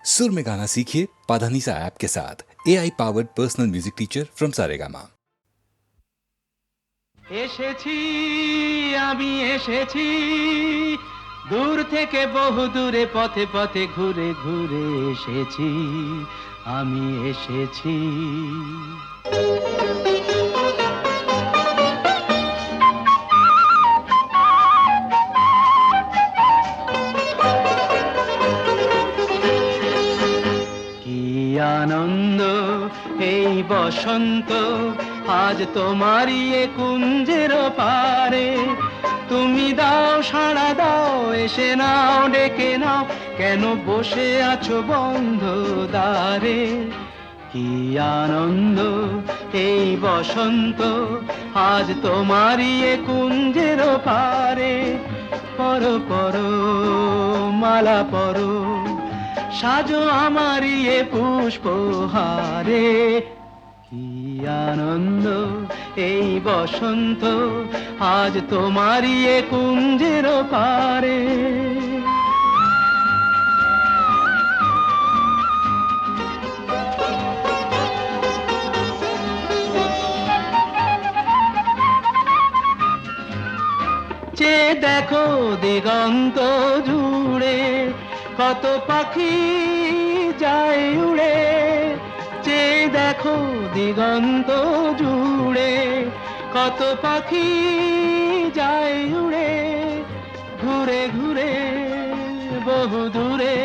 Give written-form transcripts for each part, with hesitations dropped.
सुर में गाना सीखिए पाधानीसा ऐप के साथ। AI powered personal music teacher from Saregama. এসেছি আমি এসেছি দূর থেকে বহু দূরে পথে পথে ঘুরে ঘুরে এসেছি আমি এসেছি কি আনন্দ এই বসন্ত আজ তোমারই এ কুঞ্জের পারে তুমি দাও সাড়া দাও এসে নাও ডেকে নাও কেন বসে আছো বন্ধ দ্বারে কি আনন্দ এই বসন্ত আজ তোমারই এ কুঞ্জের পারে পরো পরো মালা পরো সাজো আমারই এ পুষ্পহারে কি আনন্দ এই বসন্ত আজ তোমারই এ কুঞ্জের পারে যে দেখো দিগন্ত জুড়ে কত পাখি যায় উড়ে যে দেখো দিগন্ত জুড়ে কত পাখি যায় উড়ে ঘুরে ঘুরে বহু দূরে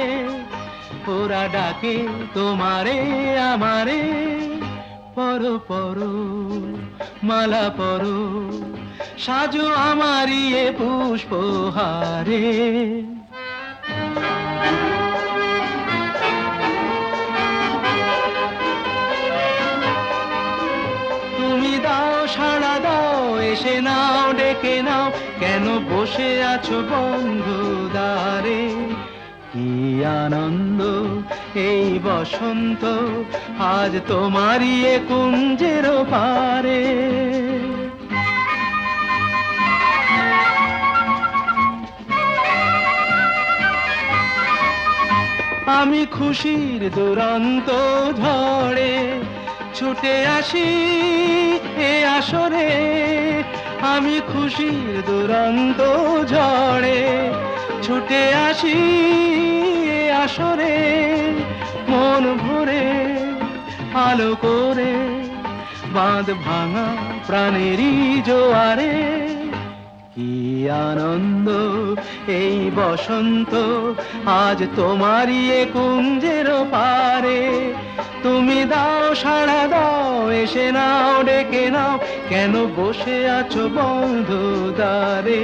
ওরা ডাকে তোমারে আমারে পরো পরো মালা পরো সাজো আমারই এ পুষ্পহারে তুমি দাও সাড়া দাও এসে নাও ডেকে নাও কেন বসে আছো বন্ধু দ্বারে কি আনন্দ এই বসন্ত আজ তোমারই এ কুঞ্জের পারে আমি খুশির দুরন্ত ঝড়ে ছুটে আসি এ আসরে আমি খুশির দুরন্ত ঝড়ে ছুটে আসি এ আসরে মন ভরে আলো করে বাঁধ ভাঙা প্রাণেরই জোয়ারে কি আনন্দ এই বসন্ত আজ তোমারই এ কুঞ্জের পারে তুমি দাও সাড়া দাও এসে নাও ডেকে নাও কেন বসে আছো বন্ধু দ্বারে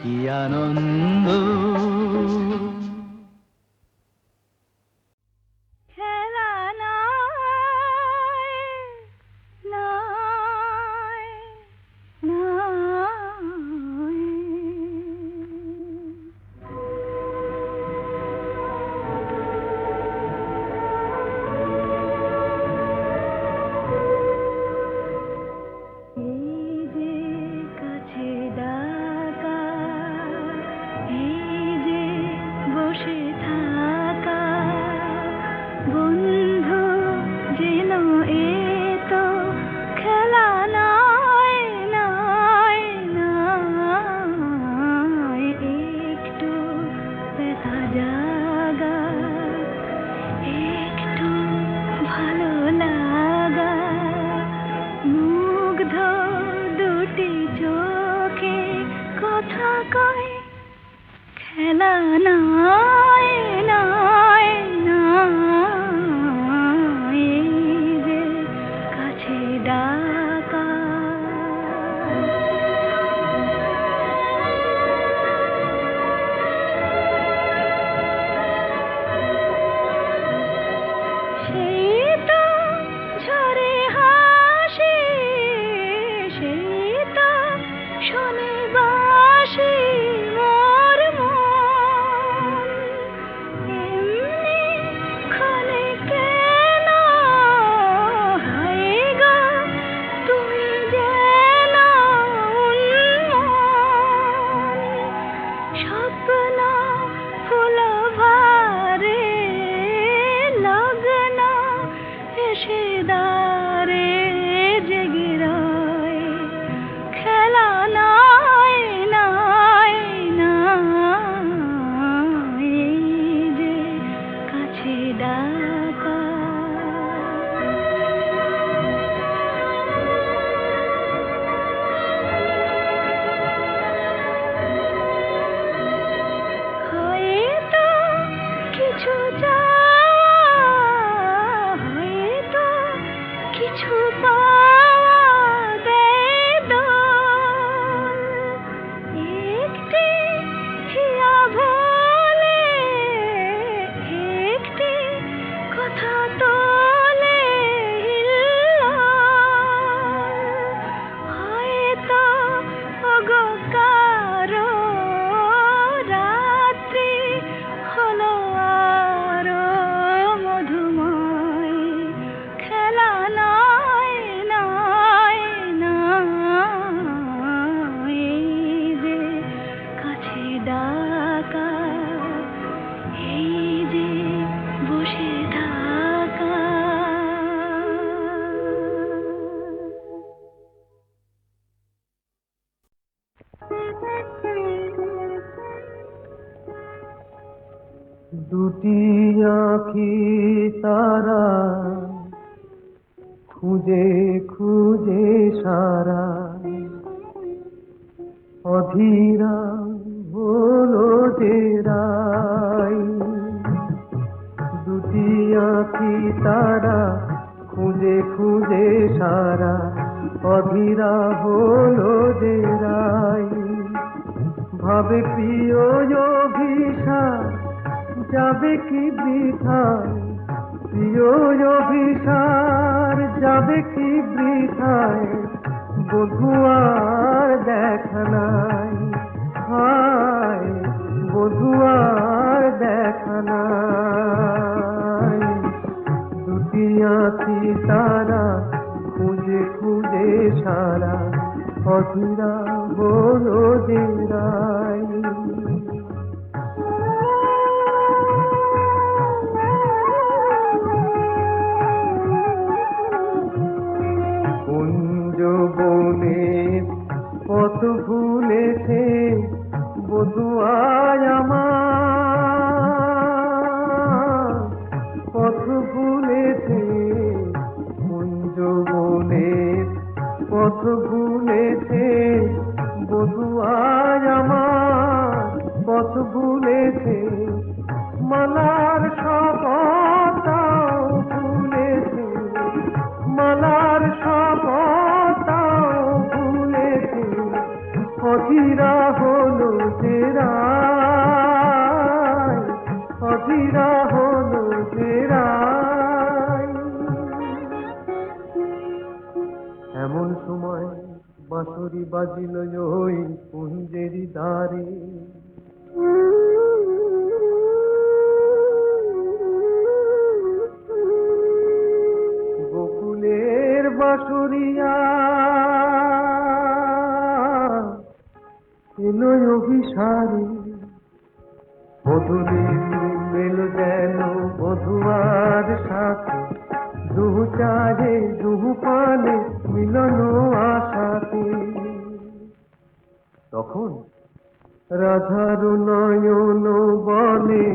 কি আনন্দ ডাকা। হয়তো কিছু চাওয়া, হয়তো কিছু পাওয়া বেদন, একটি হিয়া ভোলে, একটি কথা তোলে হিল্লোল। হয়তো ওগো কারো রাত্রি হলো আরো মধুময়, খেলা নয় নয় নয়, এই যে কাছে ডাকা, এই যে বসে থাকা। দুটি আঁখি তারা খুঁজে খুঁজে সারা, অধীরা হলো যে রাই। দুটি আঁখি তারা খুঁজে খুঁজে সারা, অধীরা হলো যে রাই। ভাবে প্রিয় অভিসার যাবে কি বৃথায়, প্রিয় অভিসার যাবে কি বৃথায়, বধুয়ার দেখা নাই, হায় বধুয়ার দেখা নাই। দুটি আঁখি তারা খুঁজে খুঁজে সারা, অধীরা হলো যে রাই। কুঞ্জ বনের পথ ভুলেছে বধুয়ায় আমার, পথ ভুলেছে কুঞ্জ বনের পথ ভুলেছে বধুয়ায় আমার, পথ ভুলেছে মালার শপথটাও ভুলেছে, মালার শপথটাও ভুলেছে, অধীরা হলো যে রাই, অধীরা হলো যে রাই। এমন সময় বাঁশরি বাজিল ওই কুঞ্জেরি দ্বারে, গোকুলের বাঁশরিয়া এলো অভিসারে, বধূরে মেল যেন বধুয়ার সাথে, দুহু চারে দুহু পানে মিলন আশাতে। তখন রাধার নয়ন বলে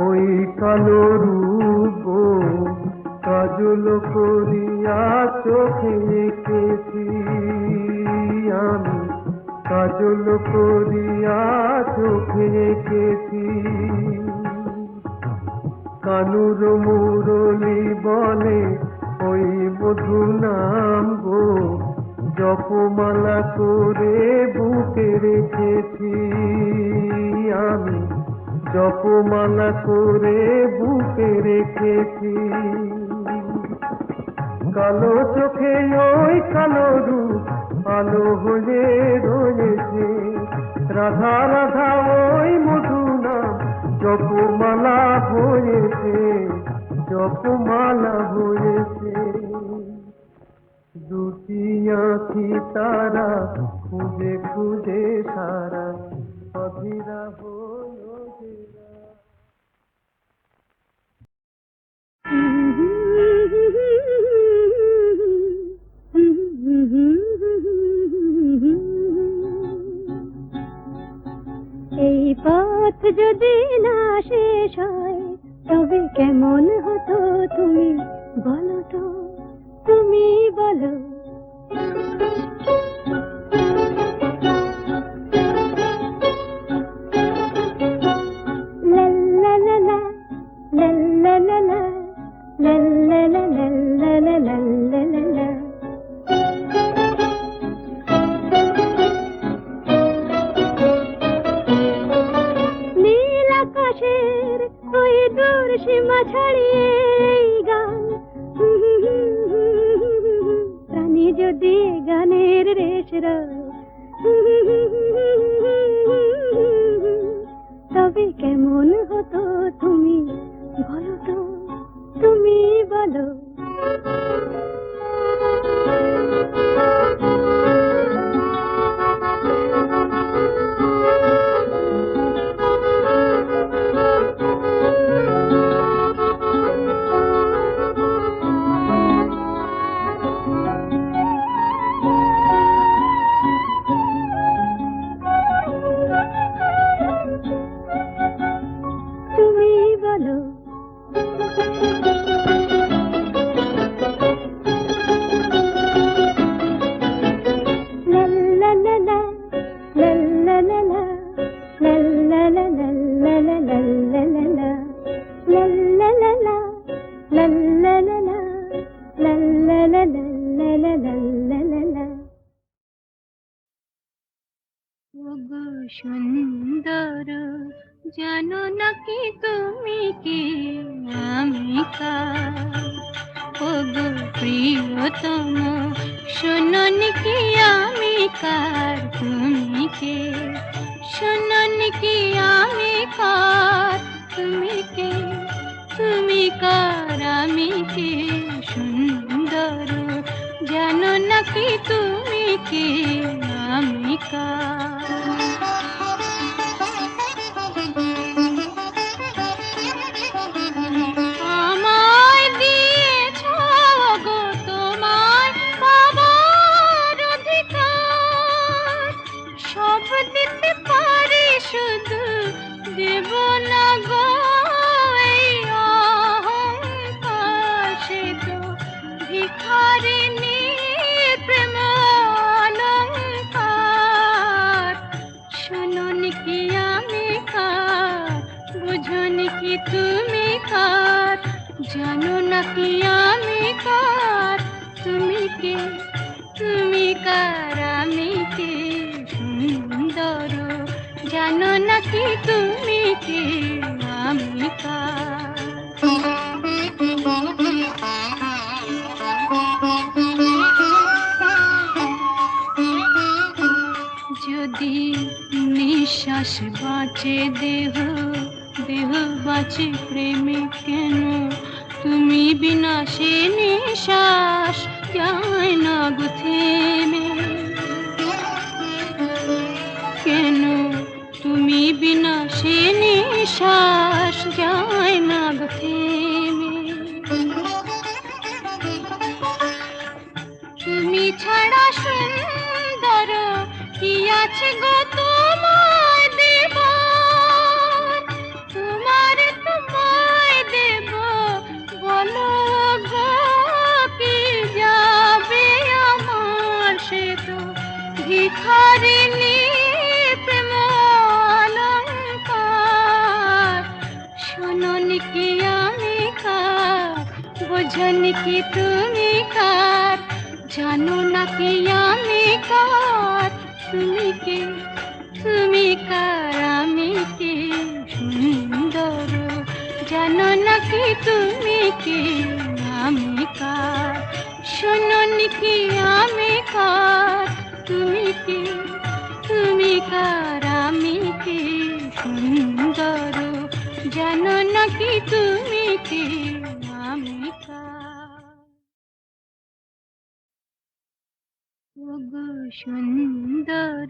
ওই কালো রূপ, কাজল করিয়া চোখে এঁকেছি আমি, কাজল করিয়া চোখে এঁকেছি। কানুর মুরলি বলে ওই মধু নাম গো, জপমালা করে বুকে রেখেছি আমি, জপমালা করে বুকে রেখেছি। কালো চোখে ওই কালো রূপ আলো হয়ে রয়েছে, রাধা রাধা ওই মধু নাম জপমালা হয়েছে, জপমালা হয়েছে। দুটি আঁখি তারা খুঁজে খুঁজে সারা, অধীরা হলো যে রাই। এই পথ যদি না শেষ হয় তবে কেমন তুমি বলো তো, তুমি বলো। লা লা লা লা, লা লা লা লা, লা লা লা লা, লা লা লা লা লা। নীল আকাশের ওই দূর সীমা ছাড়িয়ে এই গান, প্রাণী যদি গানের রেশ রয়, তবে কেমন হতো তুমি বলো তো, তুমি বলো। তুমি বলো। লা লা লা লা, লা লা লা লা, লা লা লা লা, লা লা লা লা লা, লা লা লা লা, লা লা লা লা, লা লা লা লা, লা লা লা লা লা। ওগো সুন্দর, জানো নাকি তুমি কি আমি কার? ওগো প্রিয়তম, শোনোনি কি আমি কার? তুমি কে? শোনোনি কি আমি কার? তুমি কে? তুমি কার? আমি কে? সুন্দর, জানো নাকি তুমি কি আমি কার? আমায় দিয়েছ গো তোমার বাবার অধিকার, সব দিতে পারি শুধু দেব না গো এই অহংকার। সে তো ভিখারিনী প্রেম অলংকার। শোনোনি কি আমি কার? বুঝোনি কি তুমি কার? জানো নাকি আমি কার? তুমি কে? তুমি কার? আমি কে? সুন্দর, জানো নাকি তুমি কে? আমি কার? যদি নিঃশ্বাস বাঁচে দেহ, দেহ বাঁচে প্রেমে কেন? তুমি বিনা সে নিঃশ্বাস যায় না গো থেমে। কেন তুমি বিনা সে নিঃশ্বাস যায় না গো থেমে? তুমি ছাড়া সুন্দর কি আছে গো তোমায় দেব? তোমায় দেব বলো গো কি যাবে আমার? সে তো ভিখারিনী প্রেম অলংকার। শোনোনি কি আমি কার? বোঝোনি কি তুমি কার? জানো নাকি আমি কার? তুমি কে? তুমি কার? আমি কে? সুন্দর, জানো নাকি তুমি কে? আমি কার? শোনোনি কি আমি কার? তুমি কে? তুমি কার? আমি কে? সুন্দর, জানো নাকি তুমি কে? আমি কার? ওগো সুন্দর,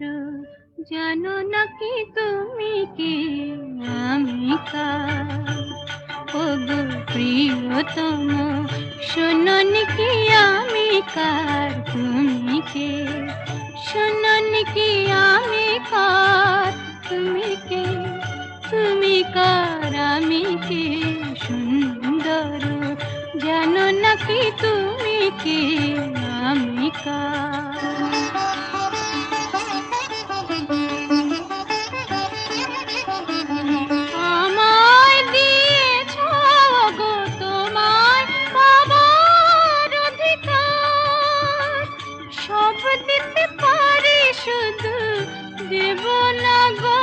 জানো নাকি তুমি কি আমি কার? ওগো প্রিয়তম, শোনোনি কি আমি কার? তুমি কে? শোনোনি কি আমি কার? তুমি কে? তুমি কার? আমি কে? সুন্দর, নাকি তুমি কে আমি কার আমায় দিয়েছ গো তোমায় পাবার অধিকার সব দিতে পারি শুধু দেব না গো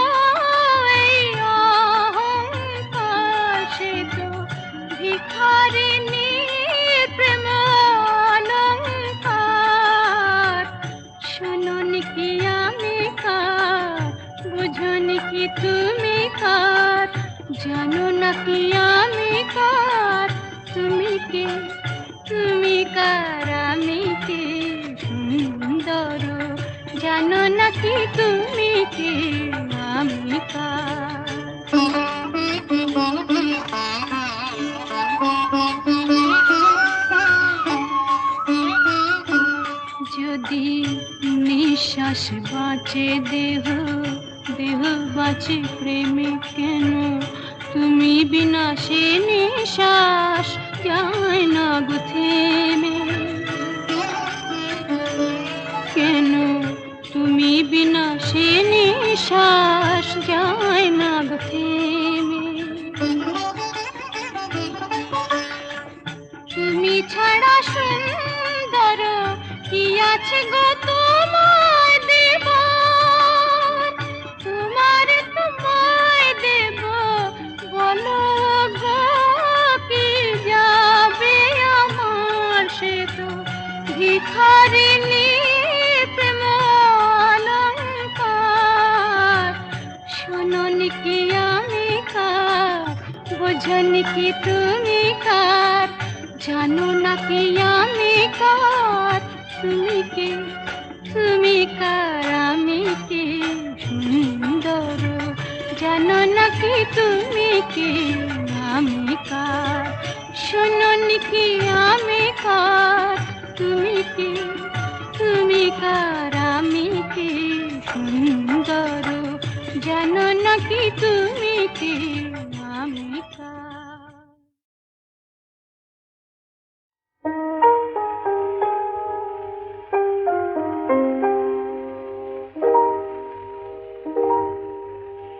এই অহংকার সে তো ভিখারিনী প্রেম অলংকার শোনোনি কি আমি কার বুঝোনি কি তুমি কার জানো না কি আমি কার তুমি কে তুমি কার আমি কে সুন্দর জানো না কি তুমি কে আমি কার যদি নিঃশ্বাস বাঁচে দেহ দেহ বাঁচে প্রেমে কেন তুমি বিনা সে নিঃশ্বাস যায় না গো থেমে কেন তুমি বিনা সে নিঃশ্বাস যায় না গো থেমে তুমি ছাড়া সুন্দর কি আছে গো তোমায় দেব তোমায় দেব বলো গো কি যাবে আমার সে তো ভিখারিনী প্রেম অলংকার শোনোনি কি আমি কার বোঝোনি কি তুমি কার জানো না কি আমি কার তুমি কে তুমি কার আমি কে সুন্দর জানো না কি তুমি কে আমি কার শোনোনি কি আমি কার তুমি কে তুমি কার আমি কে সুন্দর জানো না কি তুমি কে আমি কার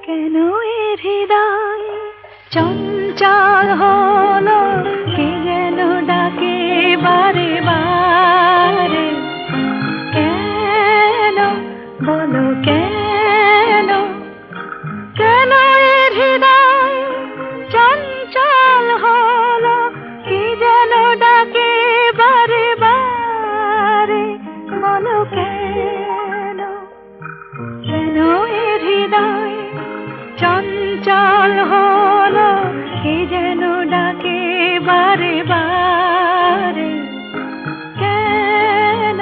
কেন এ হৃদয় চঞ্চল হলো কে যেন ডাকে বারে বারে কেন বলো কেন কেন এ হৃদয় চঞ্চল হলো কে যেন ডাকে বারে বারে বলো কেন কেন এ হৃদয় চঞ্চল হলো কে যেন ডাকে বারে বারে কেন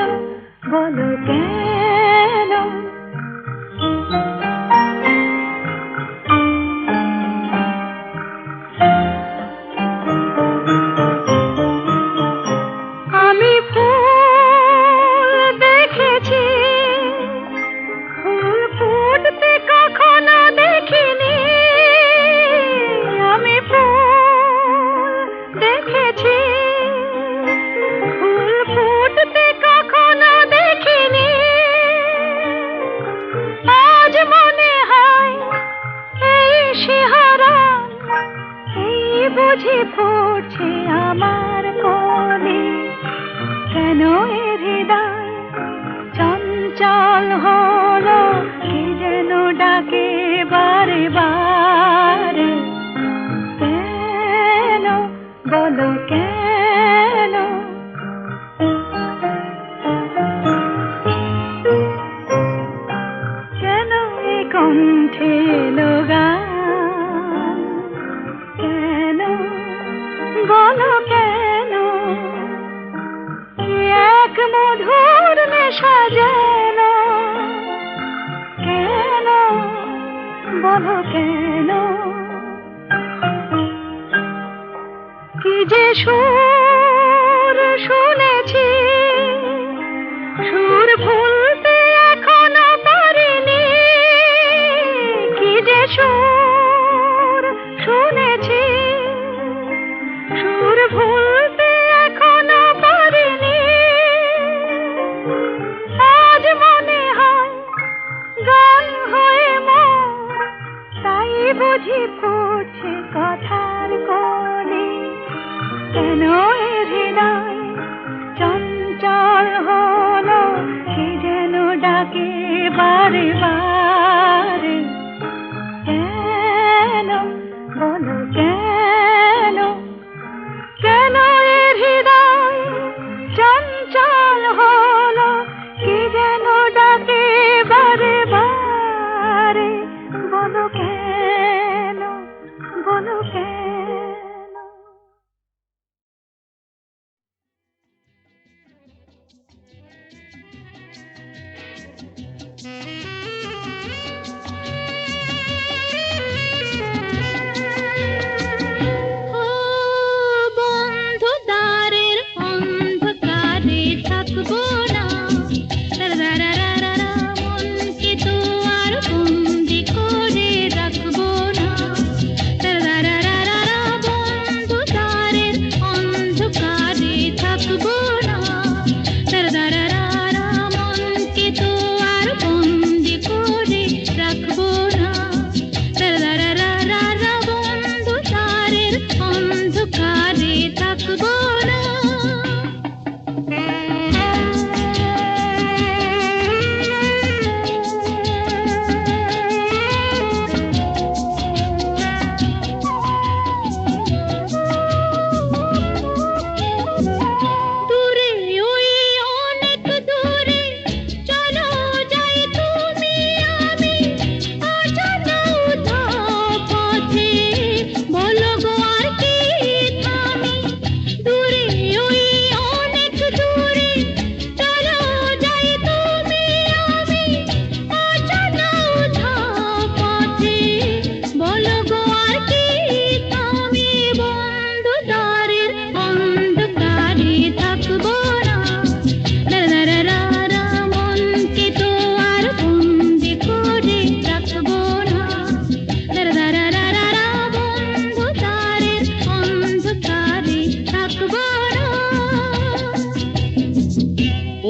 বলো কেন আমি ফুল দেখেছি ফুল ফুটতে কখনো দেখিনি আমি ফুল দেখেছি ফুল ফুটতে কখনো দেখিনি আজ মনে হয় এই শিহরণ এই বুঝি ফুটছে আমার কোলে কেন এ হৃদয় চঞ্চল হলো কে যেন ডাকে বারে বারে কেন বলো কেন কেন এ কণ্ঠে গান কেন বলো কেন এক মধুর নেশা যেন কেন বলো কেন কি যে সুর শুনেছি সুর ভুলতে এখনো পারিনি কি যে সুর শুনেছি সুর ভুলতে এখনো কেন এ হৃদয় চঞ্চল হলো, কে যেন ডাকে বারে বারে। কেন বলো কেন, কেন এ হৃদয় চঞ্চল হলো, কে যেন ডাকে বারে বারে। বলো কেন, বলো কেন। ও বন্ধু দ্বারের অন্ধকারে থাকবো না, রারারারারা মনকে তো আর বন্দি করে রাখবো না। রারারারারা বন্ধু দ্বারের অন্ধকারে থাকবো না, রারারারারা মনকে তো আর বন্দি করে রাখবো না। রারারারারা বন্ধু দ্বারের অন্ধকারে থাকবো না। দূরে ওই অনেক দূরে চলো যাই তুমি আমি, অজানা উধাও পথে বলো গো আর কি থামি। দূরে ওই অনেক দূরে চলো যাই তুমি আমি, অজানা উধাও পথে বলো গো আর কি থামি। বন্ধু দ্বারের অন্ধকারে থাকবো না, রারারারা মনকে তো আর বন্দি করে রাখবো না। রারারারারা বন্ধু দ্বারের অন্ধকারে থাকবো না।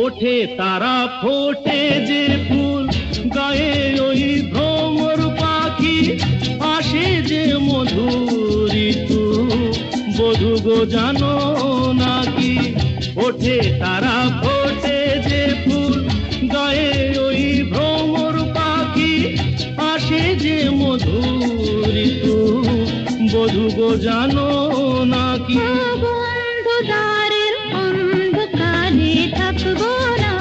ওঠে তারা ফোটে যে ফুল, গায়ে ওই ভ্রমর পাখি, আসে যে মধুর ঋতু, বধূ গো জানো নাকি। ওঠে তারা ফোটে যে ফুল, গায়ে ওই ভ্রমর পাখি, আসে যে মধুর ঋতু, বধূ গো জানো নাকি। বন্ধু দ্বারের অন্ধকারে থাকবো না,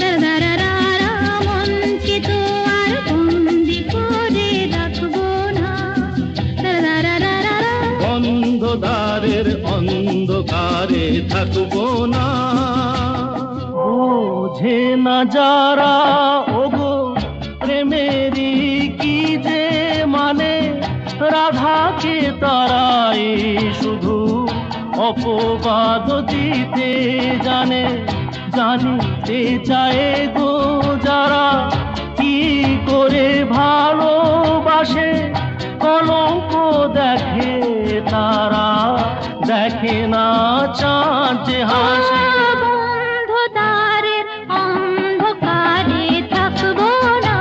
রারারারারা মনকে তো আর বন্দি করে রাখবো না। রারারারারা বন্ধ দ্বারের অন্ধকারে থাকবো না। বোঝে না যারা ওগো প্রেমেরই কি যে মানে, রাধাকে তারাই শুধু অপবাদ দিতে জানে। জানিতে চায় গো যারা কি করে ভালোবাসে, কলঙ্ক দেখে তারা, দেখে না চাঁদ যে হাসে। বন্ধু দ্বারের অন্ধকারে থাকবো না,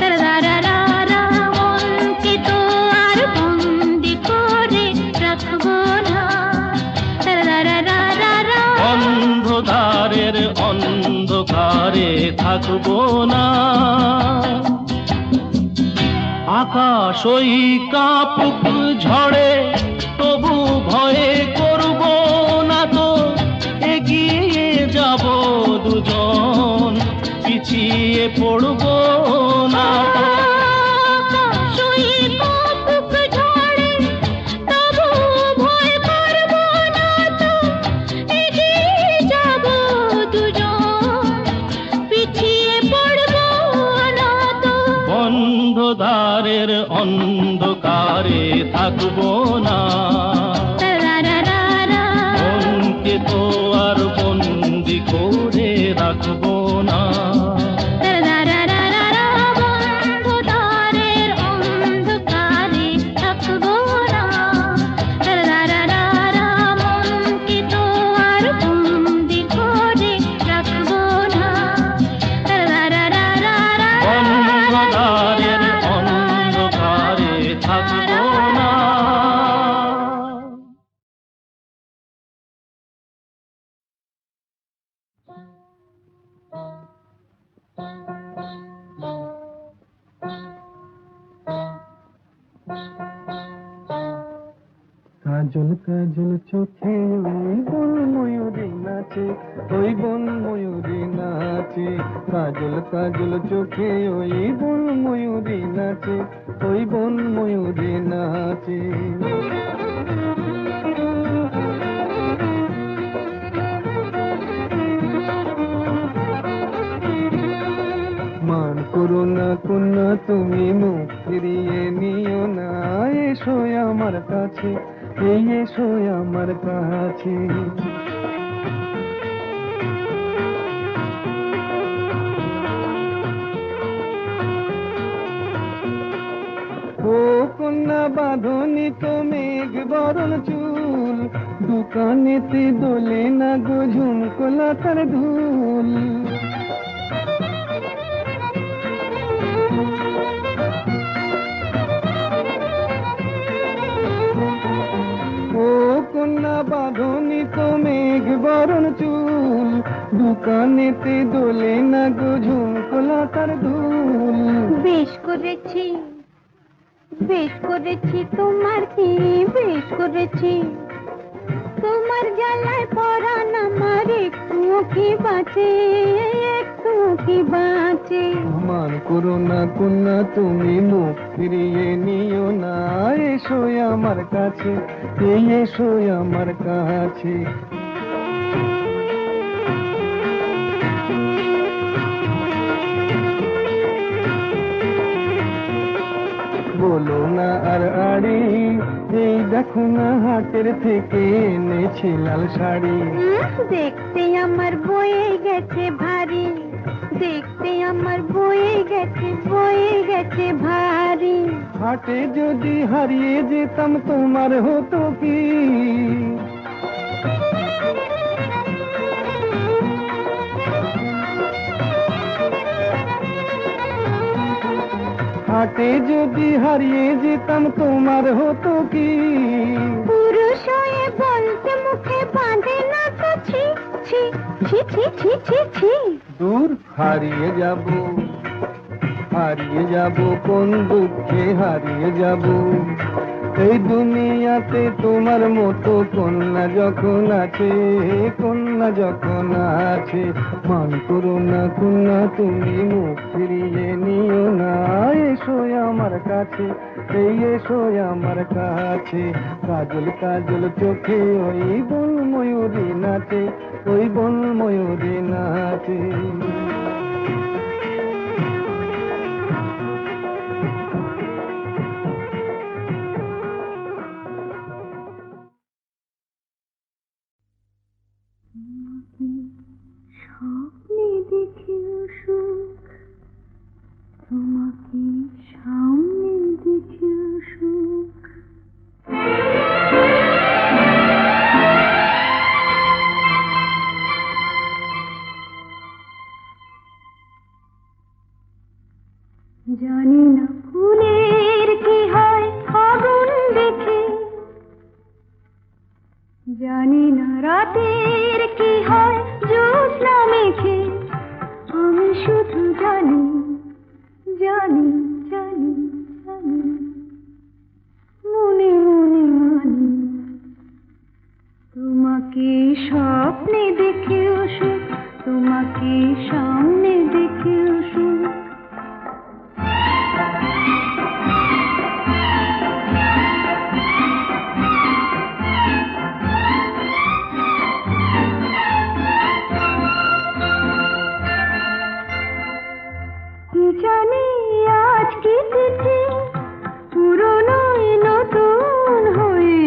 রারারারা মনকে তো আর বন্দি করে রাখবো না। রারারারারা অন্ধকারের অন্ধকারে থাকবো না। আকাশ ওই কাপুক ঝড়ে তবু ভয়ে করব না তো, এগিয়ে যাব দুজন, পিছিয়ে পড়ব না তো। আকাশ ওই কাপুক ঝড়ে তবু ভয় করবো না তো, এগিয়ে যাবো দুজন, পিছিয়ে পড়বো না তো। বন্ধ দ্বারের অন্ধকারে থাকবো না, রারারারা মনকে তো আর বন্দি করে রাখবো না। রারারারা বন্ধু দ্বারের অন্ধকারে থাকবো না, রারারারা মনকে তো আর বন্দি করে রাখবো না। রারারারা বন্ধ দ্বারের অন্ধকারে থাকবো না। কাজল চোখে ওই বন ময়ূরী নাচে, ওই বন ময়ূরী নাচে। কাজল কাজল চোখে ওই বন ময়ূরী নাচে, ওই বন ময়ূরী নাচে। মান করো না কন্যা তুমি, মুখ ফিরিয়ে নিও না। এসো আমার কাছে, এই এসো আমার কাছে। ও কন্যা বাঁধনি তো মেঘ বরণ চুল, দোকানেতে দোলে না গো ঝুমকোলা তার ধুল। ও কন্যা বাঁধনি তো মেঘ বরণ চুল, দোকানেতে দোলে না গো ঝুমকোলা তার ধুল। বেশ করেছি, বেশ করেছি, তোমার কি বেশ করেছি। তোমার জ্বালায় পরাণ আমার একটুও কি বাঁচে, একটুও কি বাঁচে। মান করো না কন্যা তুমি, মুখ ফিরিয়ে নিও না। এসো আমার কাছে, এই এসো আমার কাছে। বলো না আর আড়ি, এই দেখো না হাটের থেকে এনেছি লাল শাড়ি। দেখতে আমার বয়ে গেছে ভারী, দেখতে আমার বয়ে গেছে, বয়ে গেছে ভারী। হাটে যদি হারিয়ে যেতাম তোমার হতো কি? হাটে যদি হারিয়ে যেতাম তোমার হতো কি? পুরুষ হয়ে বলতে মুখে বাঁধে না তো ছি ছি ছি ছি ছি ছি ছি। দূর হারিয়ে যাব, হারিয়ে যাব কোন দুঃখে হারিয়ে যাব। এই দুনিয়াতে তোমার মতো কন্যা যখন আছে, কন্যা যখন আছে। মান করো না কন্যা তুমি, মুখ ফিরিয়ে নিও না। এসো আমার কাছে, এই এসো আমার কাছে। কাজল কাজল চোখে ওই বন ময়ূরী নাচে, ওই বন ময়ূরী নাচে। স্বপ্নে দেখেও সুখ, তোমাকে সামনে দেখেও সুখ। জানি না ফুলের কি হয় আগুন দেখে, জানি না রাতের কি হয় জ্যোৎস্না মেখে। আমি শুধু জানি, জানি জানি জানি, মনে মনে মানি। তোমাকে স্বপ্নে দেখেও সুখ, তোমাকে সামনে দেখেও সুখ। জানি আজ কি তিথি, পুরনো নতুন হয়ে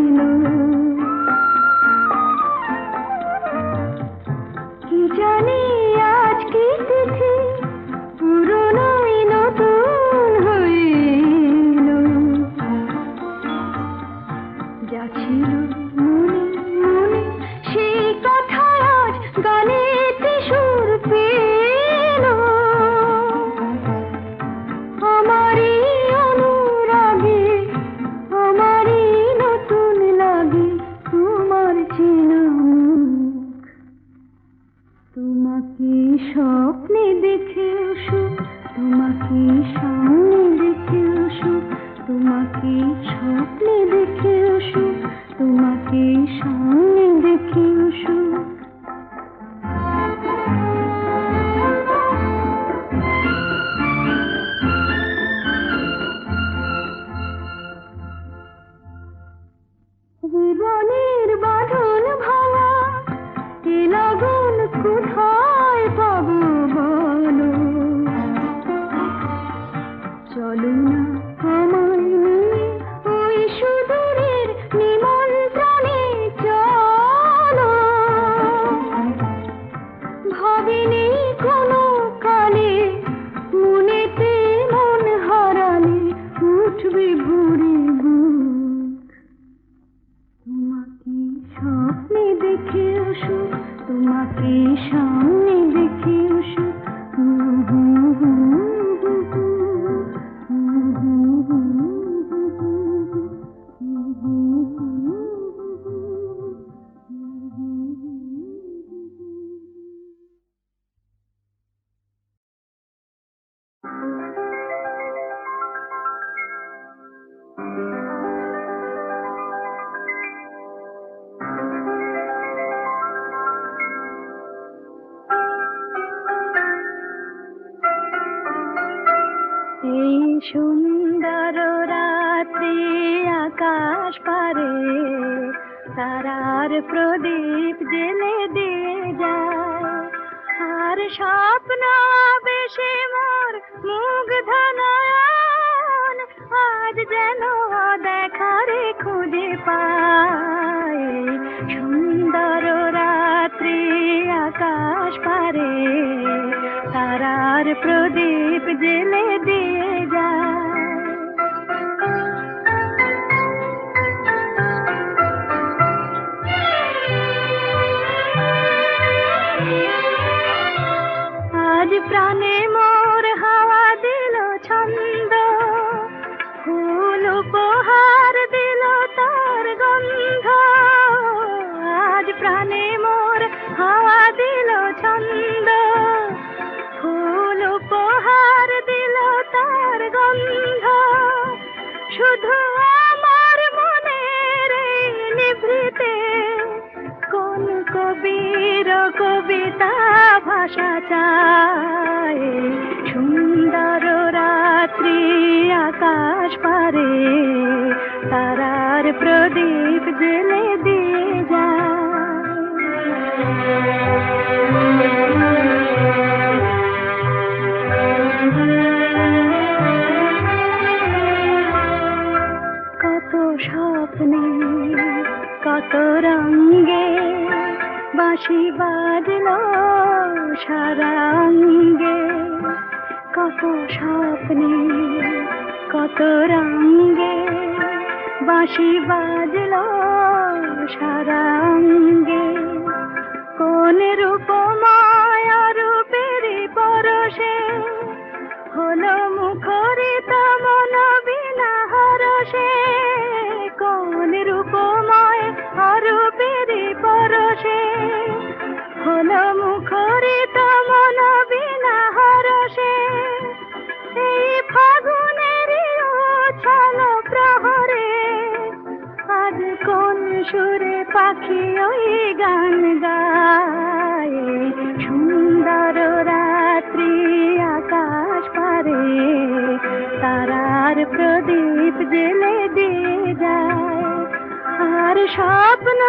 এলো। কি জানি আজ কি তিথি, পুরনো নতুন হয়ে এলো। যা ছিল মনে মনে সেই কথা আজ গানেতে সুর পেল। আমারই অনুরাগে, আমারই নতুন লাগে তোমার চেনা মুখ। তোমাকে স্বপ্নে দেখেও সুখ, তোমাকে সামনে দেখেও সুখ, তোমাকে স্বপ্নে দেখেও সুখ, তোমাকে সামনে দেখি অসুখ। জীবনের বাঁধন ভাঙা এ লগন কোথায় পাবো বলো, চলো না আমায় নিয়ে ওই সুদূরের নিমন্ত্রণে চলো। ভাবিনি কোনো কালে মনেতে মন হারালে উঠবে ভরে বুক। তোমাকে স্বপ্নে দেখে অসুখ, তোমাকে সামনে দেখে অসুখ। এই সুন্দর রাত্রি আকাশ পারে তারার প্রদীপ জেলে দিয়ে যায়, আর স্বপ্ন বেশে মোর মুগ্ধ নয়ন আজ যেন দেখারে খুঁজে পায়। সুন্দর রাত্রি আকাশ পারে তারার প্রদীপ জেলে দিয়ে যায়। আজ প্রাণে মোর হাওয়া দিল ছন্দ, ফুল উপহার দিল তার গন্ধ। আজ প্রাণে মোর হাওয়া দিল ছন্দ, ফুল উপহার দিল তার গন্ধ। শুধু আমার মনের এই নিভৃতে কোন কবির কবিতা ভাষা চায়। সুন্দর রাত্রি আকাশ পারে তারার প্রদীপ জেলে দিয়ে যায়। কত স্বপ্নে কত রঙে বাঁশি বাজলো সারাঙ্গে। কত স্বপ্নে কত রঙে বাঁশি বাজলো সারাঙ্গে। কোন রূপময় রূপের পরশে হলো মুখরিত মন বিনা হরষে। কোন রূপময় রূপের পরশে হলো মুখরিত মন বিনা হরষে। এই ফাগুনের উছল প্রহরে আজ কোন সুরে পাখি ওই গান গায়। সুন্দর রাত্রি আকাশ পারে তারার প্রদীপ জেলে দিয়ে যায়, আর স্বপ্ন